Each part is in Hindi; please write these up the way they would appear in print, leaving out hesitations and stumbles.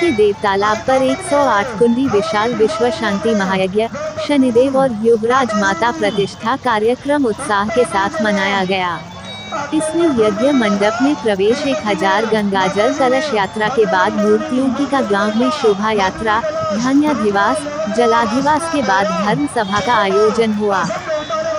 के देव तालाब पर 108 कुंडी विशाल विश्व शांति महायज्ञ शनिदेव और युवराज माता प्रतिष्ठा कार्यक्रम उत्साह के साथ मनाया गया। इसमें यज्ञ मंडप में प्रवेश 1000 गंगाजल कलश यात्रा के बाद मूर्तियों की का गांव में शोभा यात्रा, धान्याधिवास, जलाधिवास के बाद धर्म सभा का आयोजन हुआ,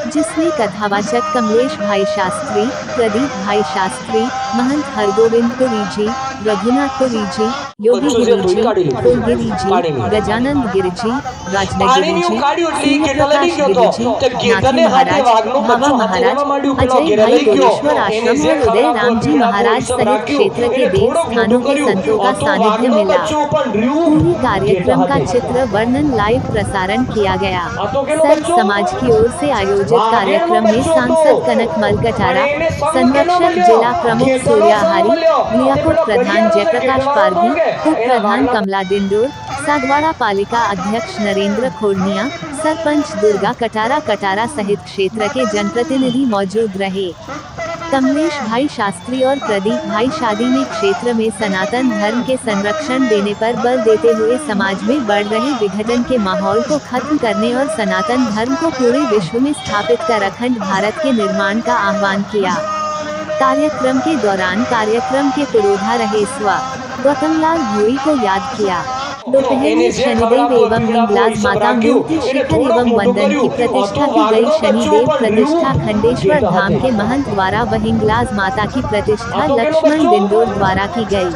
जिसमें कथावाचक कमलेश भाई शास्त्री, प्रदीप भाई शास्त्री, महंत हरगोविंद पुरी जी, रघुनाथ पुरी जी, योगी गिरी जी, फुलगिरी जी, गजानंद गिरी जी, राजनगिरी जी, सिंह प्रकाश गिरी जी, नाथी महाराज, बाबा महाराज, अजय भाई गोरेश्वर आश्रम और उदय राम जी महाराज सहित क्षेत्र के देव स्थानों के संतों का सानिध्य मिला। पूरी कार्यक्रम का चित्र वर्णन लाइव प्रसारण किया गया। सर्व समाज की ओर से आयोजित कार्यक्रम में सांसद कनकमल कटारा, संरक्षक जिला प्रमुख सूर्याहारी, लियाकत प्रधान जयप्रकाश पारगी, उप प्रधान कमला डिंडोर, सागवाड़ा पालिका अध्यक्ष नरेंद्र खोड़निया, सरपंच दुर्गा कटारा सहित क्षेत्र के जनप्रतिनिधि मौजूद रहे। कमलेश भाई शास्त्री और प्रदीप भाई शादी में क्षेत्र में सनातन धर्म के संरक्षण देने पर बल देते हुए समाज में बढ़ रहे विघटन के माहौल को खत्म करने और सनातन धर्म को पूरे विश्व में स्थापित कर अखंड भारत के निर्माण का आह्वान किया। कार्यक्रम के दौरान कार्यक्रम के पुरोधा रहे स्व गौतमलाल भोई को याद किया। दोपहर में शनिदेव एवं हिंगलाज माता मूर्ति शिखर एवं वंदन की प्रतिष्ठा की गई। शनिदेव प्रतिष्ठा खंडेश्वर धाम के महंत द्वारा व हिंगलाज माता की प्रतिष्ठा लक्ष्मण डिंडोर द्वारा की गई।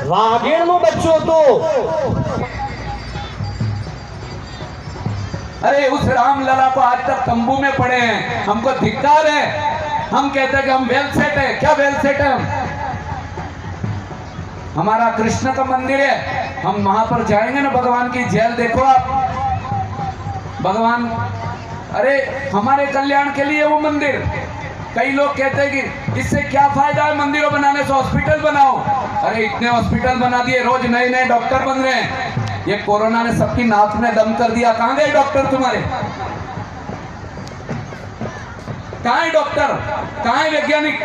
अरे उस रामलला को आज तक तंबू में पड़े हैं, हमको धिक्कार है। हम कहते हैं कि हम वेल सेट है। क्या वेल सेट है? हमारा कृष्ण का मंदिर है, हम वहां पर जाएंगे ना, भगवान की जेल देखो आप। भगवान अरे हमारे कल्याण के लिए वो मंदिर। कई लोग कहते हैं कि इससे क्या फायदा है मंदिरों बनाने से, हॉस्पिटल बनाओ। अरे इतने हॉस्पिटल बना दिए, रोज नए नए डॉक्टर बन रहे हैं। ये कोरोना ने सबकी नाक में दम कर दिया। कहां गए डॉक्टर तुम्हारे? कहां है डॉक्टर? कहां है वैज्ञानिक?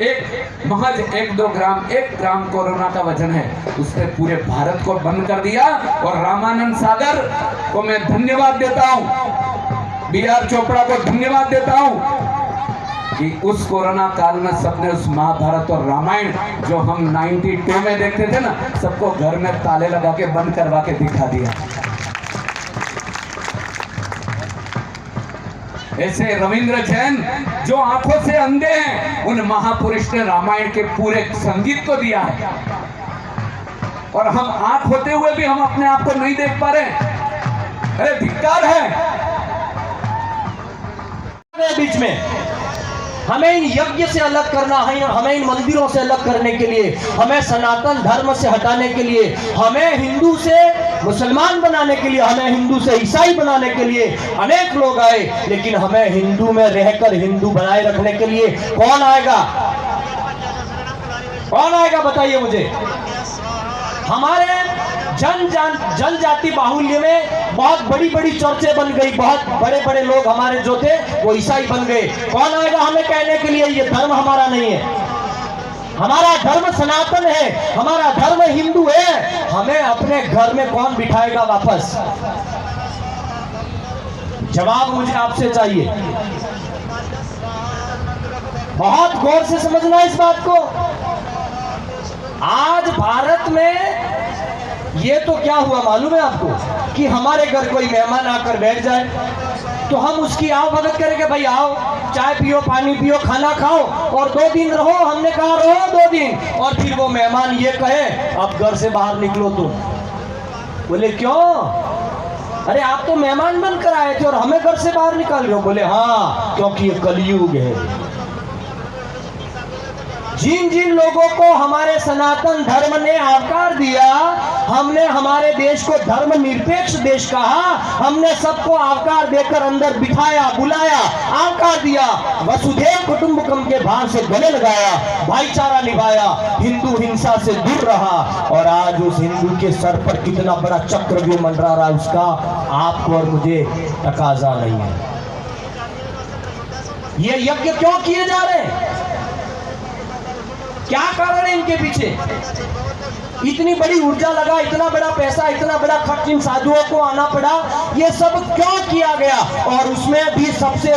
एक महज 1 ग्राम कोरोना का वजन है, उसने पूरे भारत को बंद कर दिया। और रामानंद सागर को मैं धन्यवाद देता हूं, BR चोपड़ा को धन्यवाद देता हूं कि उस कोरोना काल में सबने उस महाभारत और रामायण जो हम 92 में देखते थे ना, सबको घर में ताले लगा के बंद करवा के दिखा दिया। ऐसे रविंद्र जैन जो आंखों से अंधे हैं, उन महापुरुष ने रामायण के पूरे संगीत को दिया है। और हम आंख होते हुए भी हम अपने आप को नहीं देख पा रहे। अरे धिक्कार है। बीच में हमें इन यज्ञ से अलग करना है, हमें इन मंदिरों से अलग करने के लिए, हमें सनातन धर्म से हटाने के लिए, हमें हिंदू से मुसलमान बनाने के लिए, हमें हिंदू से ईसाई बनाने के लिए अनेक लोग आए। लेकिन हमें हिंदू में रहकर हिंदू बनाए रखने के लिए कौन आएगा? कौन आएगा बताइए मुझे। हमारे जनजाति बाहुल्य में बहुत बड़ी बड़ी चर्चे बन गई, बहुत बड़े बड़े लोग हमारे जो थे वो ईसाई बन गए। कौन आएगा हमें कहने के लिए ये धर्म हमारा नहीं है? हमारा धर्म सनातन है, हमारा धर्म हिंदू है। हमें अपने घर में कौन बिठाएगा वापस? जवाब मुझे आपसे चाहिए। बहुत गौर से समझना इस बात को। आज भारत में ये तो क्या हुआ मालूम है आपको कि हमारे घर कोई मेहमान आकर बैठ जाए तो हम उसकी आओ भगत करेंगे, भाई आओ, चाय पियो, पानी पियो, खाना खाओ और 2 दिन रहो। हमने कहा रहो 2 दिन, और फिर वो मेहमान ये कहे अब घर से बाहर निकलो तुम। बोले क्यों? अरे आप तो मेहमान बनकर आए थे और हमें घर से बाहर निकाल रहे हो। बोले हाँ, क्योंकि ये कलयुग है। जिन जिन लोगों को हमारे सनातन धर्म ने आकार दिया, हमने हमारे देश को धर्म निरपेक्ष देश कहा, हमने सबको आकार देकर अंदर बिठाया, बुलाया, आकार दिया, वसुधैव कुटुंबकम के भाव से गले लगाया, भाईचारा निभाया, हिंदू हिंसा से दूर रहा। और आज उस हिंदू के सर पर कितना बड़ा चक्रव्यूह मंडरा रहा है, उसका आपको और मुझे तकाजा नहीं है। ये यज्ञ क्यों किए जा रहे हैं? क्या कारण है इनके पीछे? इतनी बड़ी ऊर्जा लगा, इतना बड़ा पैसा, इतना बड़ा खर्च इन साधुओं को आना पड़ा, ये सब क्यों किया गया? और उसमें भी सबसे